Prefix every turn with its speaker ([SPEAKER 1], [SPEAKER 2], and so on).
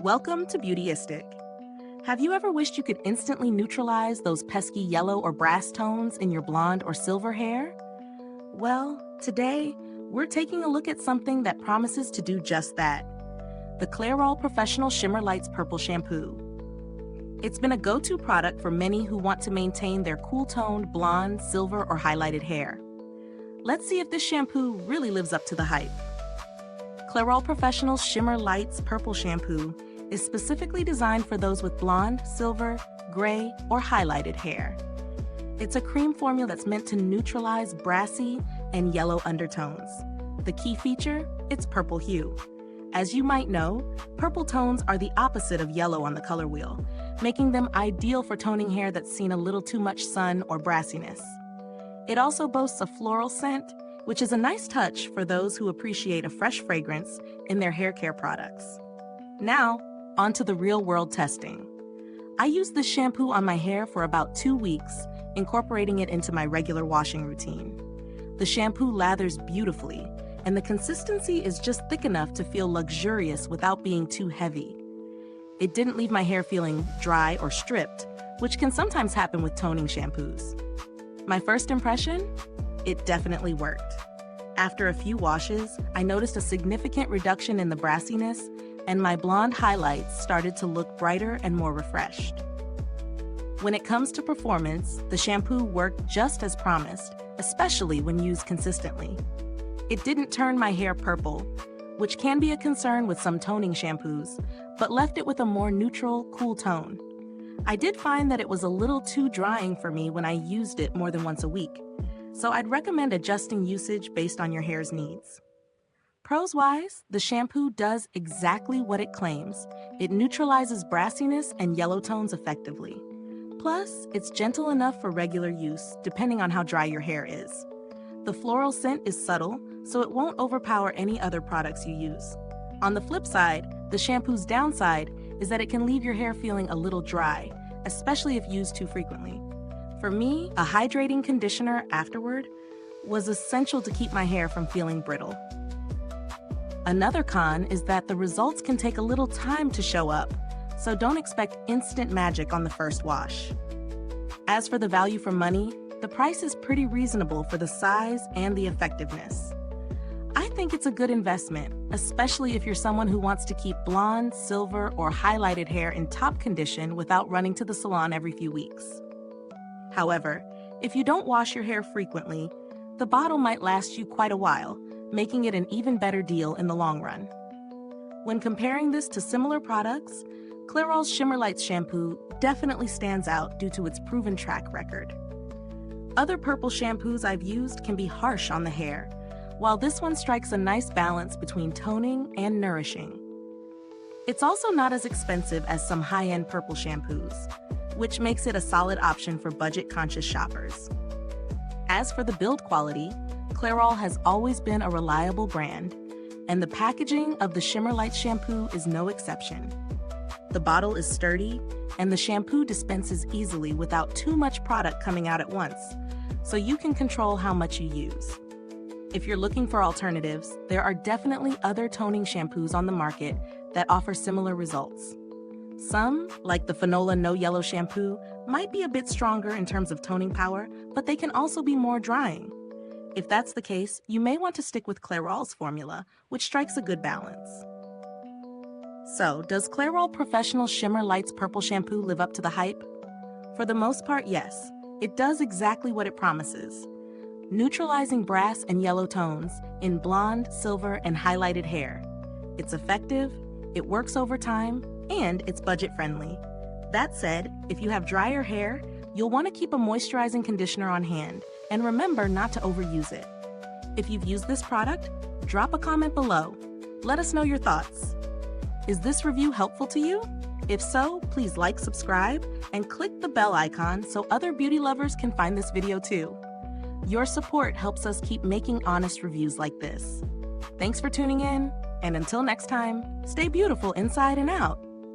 [SPEAKER 1] Welcome to Beautyistic. Have you ever wished you could instantly neutralize those pesky yellow or brass tones in your blonde or silver hair? Well, today, we're taking a look at something that promises to do just that. The Clairol Professional Shimmer Lights Purple Shampoo. It's been a go-to product for many who want to maintain their cool-toned blonde, silver, or highlighted hair. Let's see if this shampoo really lives up to the hype. Clairol Professional Shimmer Lights Purple Shampoo is specifically designed for those with blonde, silver, gray, or highlighted hair. It's a cream formula that's meant to neutralize brassy and yellow undertones. The key feature? Its purple hue. As you might know, purple tones are the opposite of yellow on the color wheel, making them ideal for toning hair that's seen a little too much sun or brassiness. It also boasts a floral scent, which is a nice touch for those who appreciate a fresh fragrance in their hair care products. Now, on to the real-world testing. I used this shampoo on my hair for about 2 weeks, incorporating it into my regular washing routine. The shampoo lathers beautifully, and the consistency is just thick enough to feel luxurious without being too heavy. It didn't leave my hair feeling dry or stripped, which can sometimes happen with toning shampoos. My first impression? It definitely worked. After a few washes, I noticed a significant reduction in the brassiness, and my blonde highlights started to look brighter and more refreshed. When it comes to performance, the shampoo worked just as promised, especially when used consistently. It didn't turn my hair purple, which can be a concern with some toning shampoos, but left it with a more neutral, cool tone. I did find that it was a little too drying for me when I used it more than once a week, so I'd recommend adjusting usage based on your hair's needs. Pros-wise, the shampoo does exactly what it claims. It neutralizes brassiness and yellow tones effectively. Plus, it's gentle enough for regular use, depending on how dry your hair is. The floral scent is subtle, so it won't overpower any other products you use. On the flip side, the shampoo's downside is that it can leave your hair feeling a little dry, especially if used too frequently. For me, a hydrating conditioner afterward was essential to keep my hair from feeling brittle. Another con is that the results can take a little time to show up, so don't expect instant magic on the first wash. As for the value for money, the price is pretty reasonable for the size and the effectiveness. I think it's a good investment, especially if you're someone who wants to keep blonde, silver, or highlighted hair in top condition without running to the salon every few weeks. However, if you don't wash your hair frequently, the bottle might last you quite a while, making it an even better deal in the long run. When comparing this to similar products, Clairol's Shimmer Lights shampoo definitely stands out due to its proven track record. Other purple shampoos I've used can be harsh on the hair, while this one strikes a nice balance between toning and nourishing. It's also not as expensive as some high-end purple shampoos, which makes it a solid option for budget-conscious shoppers. As for the build quality, Clairol has always been a reliable brand, and the packaging of the Shimmer Lights shampoo is no exception. The bottle is sturdy, and the shampoo dispenses easily without too much product coming out at once, so you can control how much you use. If you're looking for alternatives, there are definitely other toning shampoos on the market that offer similar results. Some, like the Fanola No Yellow shampoo, might be a bit stronger in terms of toning power, but they can also be more drying. If that's the case, you may want to stick with Clairol's formula, which strikes a good balance. So, does Clairol Professional Shimmer Lights Purple Shampoo live up to the hype? For the most part, yes. It does exactly what it promises, neutralizing brass and yellow tones in blonde, silver, and highlighted hair. It's effective, it works over time, and it's budget-friendly. That said, if you have drier hair, you'll want to keep a moisturizing conditioner on hand, and remember not to overuse it. If you've used this product, drop a comment below. Let us know your thoughts. Is this review helpful to you? If so, please like, subscribe, and click the bell icon so other beauty lovers can find this video too. Your support helps us keep making honest reviews like this. Thanks for tuning in, and until next time, stay beautiful inside and out.